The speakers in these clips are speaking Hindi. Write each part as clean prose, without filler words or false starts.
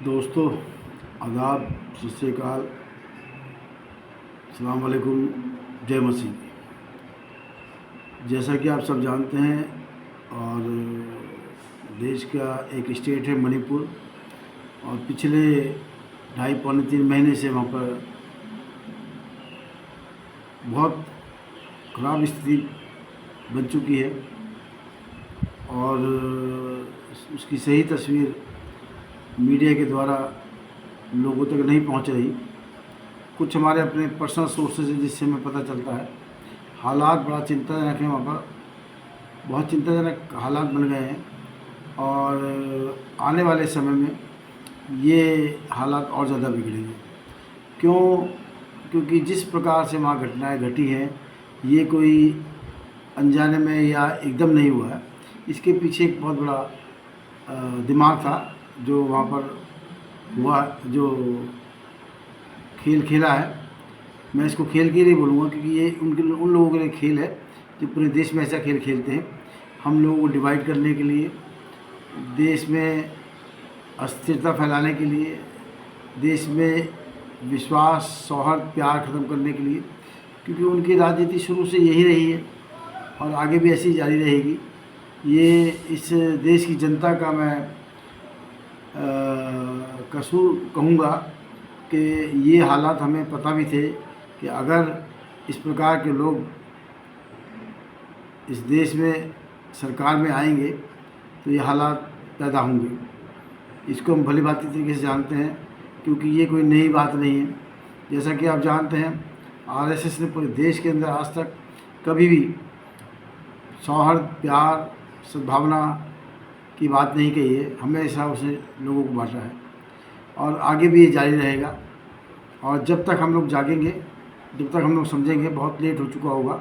दोस्तों, आदाब, सत श्री अकाल, अस्सलाम वालेकुम, जय मसीह। जैसा कि आप सब जानते हैं और देश का एक स्टेट है मणिपुर, और पिछले 2.5-3 महीने से वहाँ पर बहुत ख़राब स्थिति बन चुकी है और उसकी सही तस्वीर मीडिया के द्वारा लोगों तक नहीं पहुंच रही। कुछ हमारे अपने पर्सनल सोर्सेज है जिससे हमें पता चलता है। हालात बड़ा चिंताजनक है, वहाँ पर बहुत चिंताजनक हालात बन गए हैं और आने वाले समय में ये हालात और ज़्यादा बिगड़ेंगे। क्योंकि जिस प्रकार से वहाँ घटनाएं घटी हैं, ये कोई अनजाने में या एकदम नहीं हुआ है। इसके पीछे एक बहुत बड़ा दिमाग था जो वहाँ पर हुआ, जो खेल खेला है। मैं इसको खेल के लिए बोलूँगा क्योंकि ये उन लोगों के लिए खेल है जो पूरे देश में ऐसा खेल खेलते हैं, हम लोगों को डिवाइड करने के लिए, देश में अस्थिरता फैलाने के लिए, देश में विश्वास, सौहार्द, प्यार ख़त्म करने के लिए। क्योंकि उनकी राजनीति शुरू से यही रही है और आगे भी ऐसी जारी रहेगी। ये इस देश की जनता का मैं कसूर कहूँगा कि ये हालात हमें पता भी थे कि अगर इस प्रकार के लोग इस देश में सरकार में आएंगे तो ये हालात पैदा होंगे। इसको हम भली भांति तरीके से जानते हैं क्योंकि ये कोई नई बात नहीं है। जैसा कि आप जानते हैं, आरएसएस ने पूरे देश के अंदर आज तक कभी भी सौहार्द, प्यार, सद्भावना की बात नहीं कही है, हमेशा उसे लोगों को बांटा है और आगे भी ये जारी रहेगा। और जब तक हम लोग जागेंगे, जब तक हम लोग समझेंगे, बहुत लेट हो चुका होगा।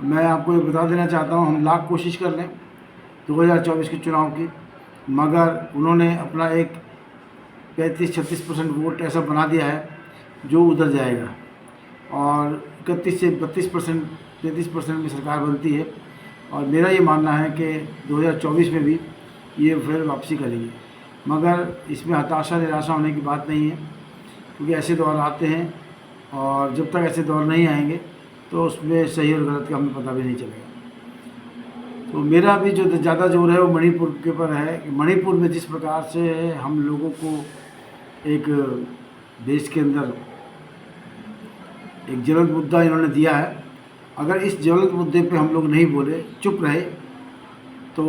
मैं आपको ये बता देना चाहता हूँ, हम लाख कोशिश कर लें 2024 के चुनाव की, मगर उन्होंने अपना एक 35-36% वोट ऐसा बना दिया है जो उधर जाएगा और 31 से 32%, 33% में सरकार बनती है। और मेरा ये मानना है कि 2024 में भी ये फिर वापसी करेंगे, मगर इसमें हताशा निराशा होने की बात नहीं है क्योंकि ऐसे दौर आते हैं और जब तक ऐसे दौर नहीं आएंगे तो उसमें सही और गलत का हमें पता भी नहीं चलेगा। तो मेरा भी जो ज़्यादा जोर है वो मणिपुर के ऊपर है कि मणिपुर में जिस प्रकार से हम लोगों को एक देश के अंदर एक ज्वलंत मुद्दा इन्होंने दिया है, अगर इस ज्वलंत मुद्दे पे हम लोग नहीं बोले, चुप रहे, तो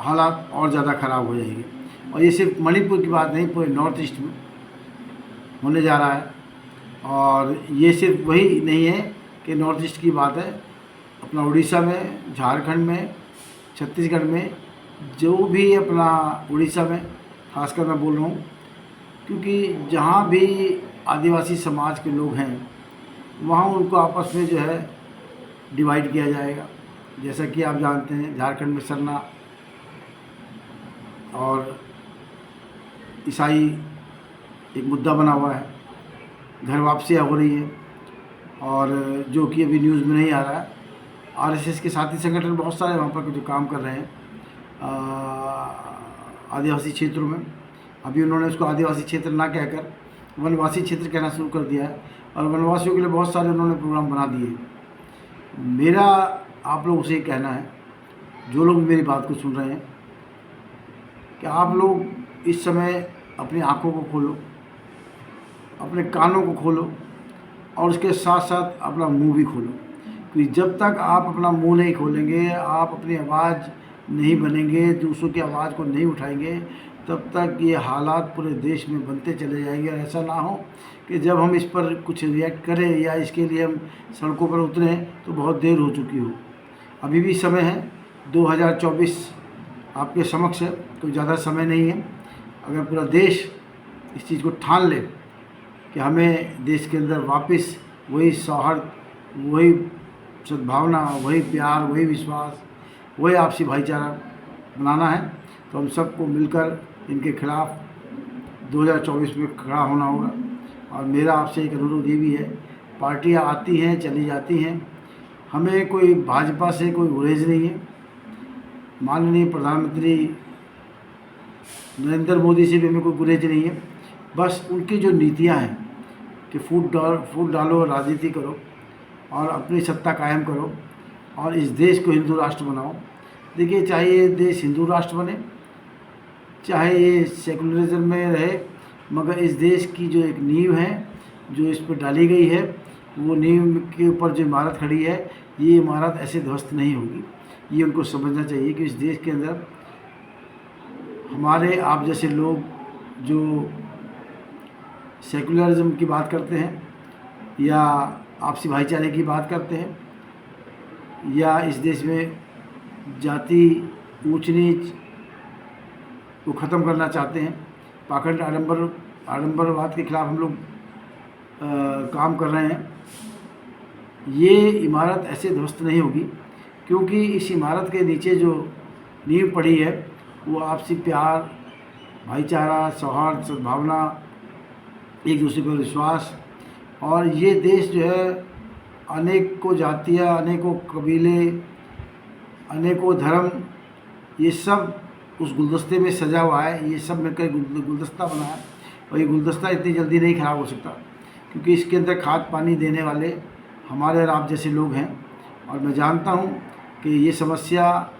हालात और ज़्यादा ख़राब हो जाएंगे। और ये सिर्फ मणिपुर की बात नहीं, पूरे नॉर्थ ईस्ट में होने जा रहा है। और ये सिर्फ वही नहीं है कि नॉर्थ ईस्ट की बात है, अपना उड़ीसा में, झारखंड में, छत्तीसगढ़ में, जो भी अपना उड़ीसा में खासकर मैं बोल रहा हूँ, क्योंकि जहाँ भी आदिवासी समाज के लोग हैं वहाँ उनको आपस में जो है डिवाइड किया जाएगा। जैसा कि आप जानते हैं, झारखंड में सरना और ईसाई एक मुद्दा बना हुआ है, घर वापसियाँ हो रही है और जो कि अभी न्यूज़ में नहीं आ रहा है। आरएसएस के साथी संगठन बहुत सारे वहाँ पर जो काम कर रहे हैं आदिवासी क्षेत्रों में, अभी उन्होंने उसको आदिवासी क्षेत्र ना कहकर वनवासी क्षेत्र कहना शुरू कर दिया है और वनवासियों के लिए बहुत सारे उन्होंने प्रोग्राम बना दिए। मेरा आप लोगों से ये कहना है, जो लोग मेरी बात को सुन रहे हैं, कि आप लोग इस समय अपनी आँखों को खोलो, अपने कानों को खोलो और उसके साथ साथ अपना मुंह भी खोलो। क्योंकि जब तक आप अपना मुंह नहीं खोलेंगे, आप अपनी आवाज़ नहीं बनेंगे, दूसरों की आवाज़ को नहीं उठाएंगे, तब तक ये हालात पूरे देश में बनते चले जाएंगे। और ऐसा ना हो कि जब हम इस पर कुछ रिएक्ट करें या इसके लिए हम सड़कों पर उतरें तो बहुत देर हो चुकी हो। अभी भी समय है, 2024 आपके समक्ष है, कोई ज़्यादा समय नहीं है। अगर पूरा देश इस चीज़ को ठान ले कि हमें देश के अंदर वापस वही सौहार्द, वही सद्भावना, वही प्यार, वही विश्वास, वही आपसी भाईचारा बनाना है, तो हम सबको मिलकर इनके खिलाफ़ 2024 में खड़ा होना होगा। और मेरा आपसे एक अनुरोध ये भी है, पार्टियां आती हैं चली जाती हैं, हमें कोई भाजपा से कोई गुरेज नहीं है। माननीय प्रधानमंत्री नरेंद्र मोदी से भी हमें कोई गुरेज नहीं है। बस उनकी जो नीतियाँ हैं कि फूट डालो, राजनीति करो और अपनी सत्ता कायम करो और इस देश को हिंदू राष्ट्र बनाओ। देखिए, चाहे ये देश हिंदू राष्ट्र बने, चाहे ये सेकुलरिज्म में रहे, मगर इस देश की जो एक नींव है जो इस पर डाली गई है, वो नींव के ऊपर जो इमारत खड़ी है, ये इमारत ऐसे ध्वस्त नहीं होगी। ये उनको समझना चाहिए कि इस देश के अंदर हमारे आप जैसे लोग जो सेकुलरिज्म की बात करते हैं या आपसी भाईचारे की बात करते हैं या इस देश में जाति ऊंच नीच को ख़त्म करना चाहते हैं, पाखंड आडंबरवाद के खिलाफ हम लोग काम कर रहे हैं, ये इमारत ऐसे ध्वस्त नहीं होगी। क्योंकि इस इमारत के नीचे जो नींव पड़ी है वो आपसी प्यार, भाईचारा, सौहार्द, सद्भावना, एक दूसरे पर विश्वास, और ये देश जो है अनेकों जातियाँ, अनेकों कबीले, अनेकों धर्म, ये सब उस गुलदस्ते में सजा हुआ है। ये सब मिलकर गुलदस्ता बना है और ये गुलदस्ता इतनी जल्दी नहीं ख़राब हो सकता, क्योंकि इसके अंदर खाद पानी देने वाले हमारे और आप जैसे लोग हैं। और मैं जानता हूँ कि ये समस्या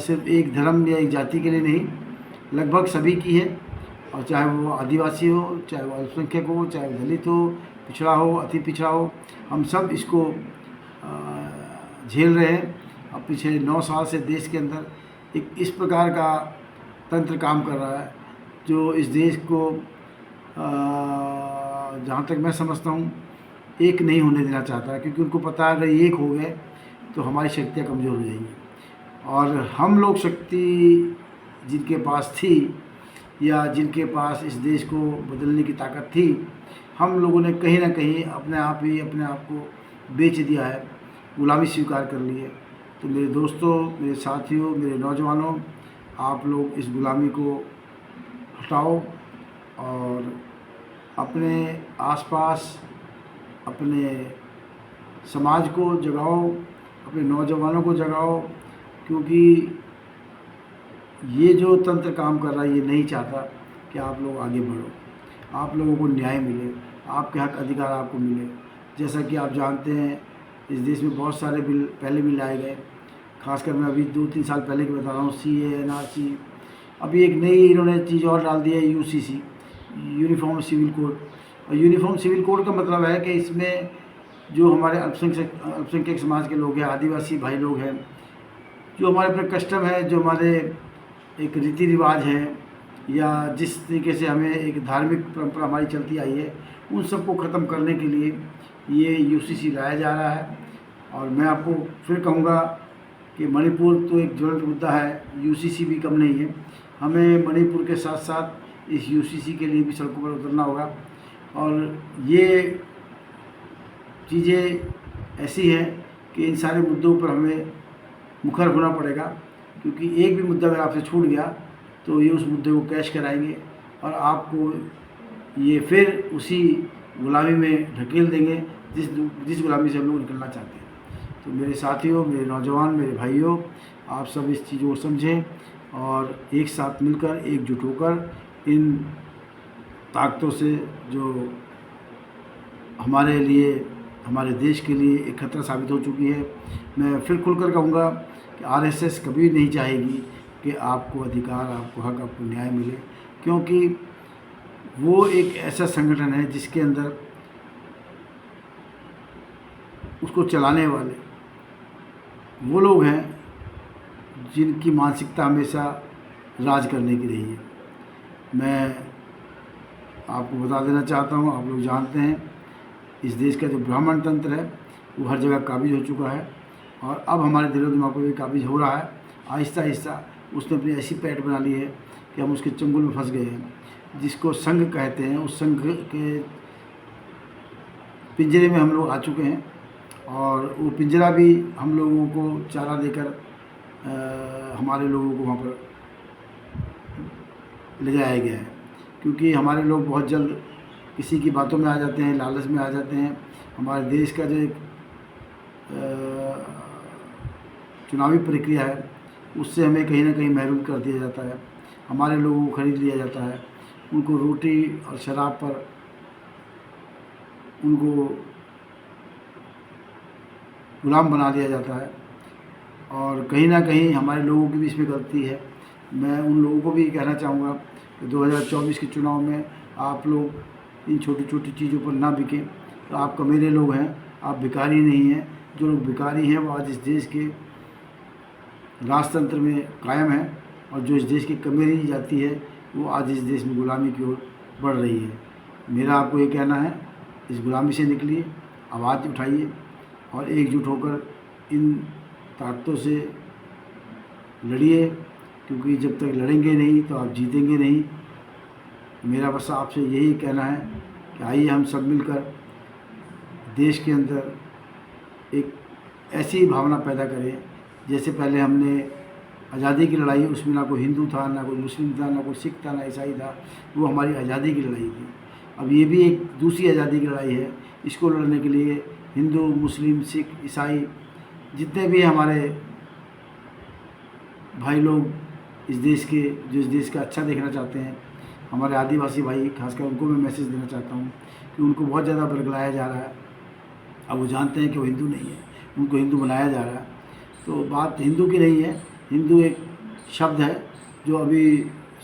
सिर्फ एक धर्म या एक जाति के लिए नहीं, लगभग सभी की है। और चाहे वो आदिवासी हो, चाहे वो अल्पसंख्यक हो, चाहे वो दलित हो, पिछड़ा हो, अति पिछड़ा हो, हम सब इसको झेल रहे हैं। अब पिछले 9 साल से देश के अंदर एक इस प्रकार का तंत्र काम कर रहा है जो इस देश को जहाँ तक मैं समझता हूँ एक नहीं होने देना चाहता है, क्योंकि उनको पता है अगर एक हो गए तो हमारी शक्तियाँ कमज़ोर हो जाएंगी। और हम लोग शक्ति जिनके पास थी या जिनके पास इस देश को बदलने की ताकत थी, हम लोगों ने कहीं ना कहीं अपने आप को बेच दिया है, गुलामी स्वीकार कर ली है। तो मेरे दोस्तों, मेरे साथियों, मेरे नौजवानों, आप लोग इस गुलामी को हटाओ और अपने आसपास अपने समाज को जगाओ, अपने नौजवानों को जगाओ, क्योंकि ये जो तंत्र काम कर रहा है ये नहीं चाहता कि आप लोग आगे बढ़ो, आप लोगों को न्याय मिले, आपके हक अधिकार आपको मिले। जैसा कि आप जानते हैं इस देश में बहुत सारे बिल पहले भी लाए गए, खासकर मैं अभी 2-3 साल पहले की बता रहा हूँ, CA, NRC, अभी एक नई इन्होंने चीज़ और डाल दी है, UCC, यूनिफॉर्म सिविल कोड। और यूनिफॉर्म सिविल कोड का मतलब है कि इसमें जो हमारे अल्पसंख्यक समाज के लोग हैं, आदिवासी भाई लोग हैं, जो हमारे अपने कस्टम है, जो हमारे एक रीति रिवाज हैं, या जिस तरीके से हमें एक धार्मिक परंपरा हमारी चलती आई है, उन सबको ख़त्म करने के लिए ये UCC लाया जा रहा है। और मैं आपको फिर कहूँगा कि मणिपुर तो एक ज्वलंत मुद्दा है, UCC भी कम नहीं है। हमें मणिपुर के साथ साथ इस UCC के लिए भी सड़कों पर उतरना होगा। और ये चीज़ें ऐसी हैं कि इन सारे मुद्दों पर हमें मुखर होना पड़ेगा, क्योंकि एक भी मुद्दा अगर आपसे छूट गया तो ये उस मुद्दे को कैश कराएंगे और आपको ये फिर उसी गुलामी में ढकेल देंगे जिस गुलामी से हम लोग निकलना चाहते हैं। तो मेरे साथियों, मेरे नौजवान, मेरे भाइयों, आप सब इस चीज़ को समझें और एक साथ मिलकर, एकजुट होकर इन ताकतों से जो हमारे लिए, हमारे देश के लिए एक खतरा साबित हो चुकी है, मैं फिर खुलकर कहूँगा कि RSS कभी नहीं चाहेगी कि आपको अधिकार, आपको हक, आपको न्याय मिले, क्योंकि वो एक ऐसा संगठन है जिसके अंदर उसको चलाने वाले वो लोग हैं जिनकी मानसिकता हमेशा राज करने की रही है। मैं आपको बता देना चाहता हूँ, आप लोग जानते हैं इस देश का जो ब्राह्मण तंत्र है वो हर जगह काबिज हो चुका है और अब हमारे दिलो दिमागों में काबिज हो रहा है। आहिस्ता आहिस्ता उसने अपनी ऐसी पैठ बना ली है कि हम उसके चंगुल में फंस गए हैं, जिसको संघ कहते हैं। उस संघ के पिंजरे में हम लोग आ चुके हैं और वो पिंजरा भी हम लोगों को चारा देकर हमारे लोगों को वहाँ पर ले जाया गया है, क्योंकि हमारे लोग बहुत जल्द किसी की बातों में आ जाते हैं, लालच में आ जाते हैं। हमारे देश का जो एक चुनावी प्रक्रिया है उससे हमें कहीं ना कहीं महरूम कर दिया जाता है। हमारे लोगों को खरीद लिया जाता है, उनको रोटी और शराब पर उनको गुलाम बना दिया जाता है। और कहीं ना कहीं हमारे लोगों की भी इसमें गलती है। मैं उन लोगों को भी कहना चाहूँगा कि 2024 के चुनाव में आप लोग इन छोटी छोटी चीज़ों पर ना बिकें। तो आप कमीने लोग हैं, आप भिखारी नहीं हैं। जो लोग भिखारी हैं वो आज इस देश के राजतंत्र में कायम है, और जो इस देश की कमीनी जाती है वो आज इस देश में गुलामी की ओर बढ़ रही है। मेरा आपको ये कहना है, इस गुलामी से निकलिए, आवाज़ उठाइए और एकजुट होकर इन ताकतों से लड़िए, क्योंकि जब तक लड़ेंगे नहीं तो आप जीतेंगे नहीं। मेरा बस आपसे यही कहना है कि आइए हम सब मिलकर देश के अंदर एक ऐसी भावना पैदा करें जैसे पहले हमने आज़ादी की लड़ाई, उसमें ना कोई हिंदू था, ना कोई मुस्लिम था, ना कोई सिख था, ना ईसाई था। वो हमारी आज़ादी की लड़ाई थी। अब ये भी एक दूसरी आज़ादी की लड़ाई है। इसको लड़ने के लिए हिंदू, मुस्लिम, सिख, ईसाई जितने भी हमारे भाई लोग इस देश के, जो इस देश का अच्छा देखना चाहते हैं, हमारे आदिवासी भाई खासकर, उनको मैं मैसेज देना चाहता हूँ कि उनको बहुत ज़्यादा बरगलाया जा रहा है। अब वो जानते हैं कि वो हिंदू नहीं है, उनको हिंदू बनाया जा रहा है। तो बात हिंदू की नहीं है। हिंदू एक शब्द है जो अभी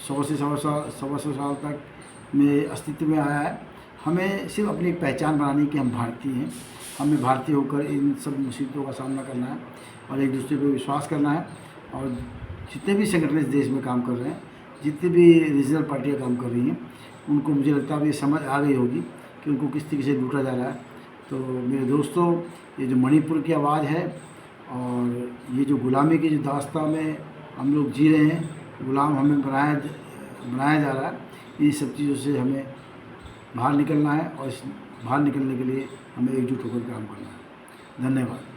100 से 125 साल तक में अस्तित्व में आया है। हमें सिर्फ अपनी एक पहचान बनानी कि हम भारतीय हैं। हमें भारतीय होकर इन सब मुसीबतों का सामना करना है और एक दूसरे पर विश्वास करना है। और जितने भी संगठन इस देश में काम कर रहे हैं, जितनी भी रीजनल पार्टियाँ काम कर रही हैं, उनको मुझे लगता है ये समझ आ गई होगी कि उनको किस तरीके से लूटा जा रहा है। तो मेरे दोस्तों, ये जो मणिपुर की आवाज़ है और ये जो गुलामी की जो दास्तां में हम लोग जी रहे हैं, गुलाम हमें बनाया जा रहा है, इन सब चीज़ों से हमें बाहर निकलना है और इस बाहर निकलने के लिए हमें एकजुट होकर काम करना है। धन्यवाद।